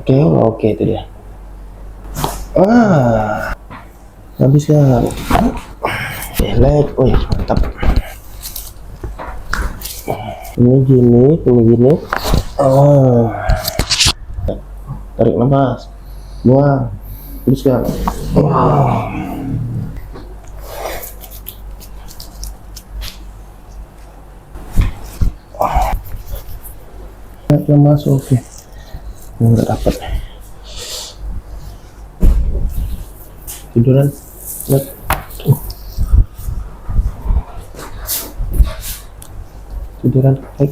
Oke itu dia. Habis ya. Leg, mantap. Ini gini. Tarik nafas, buang, teruskan. Yang masuk, oke. Nggak dapat. Tiduran, lihat. Tiduran, baik.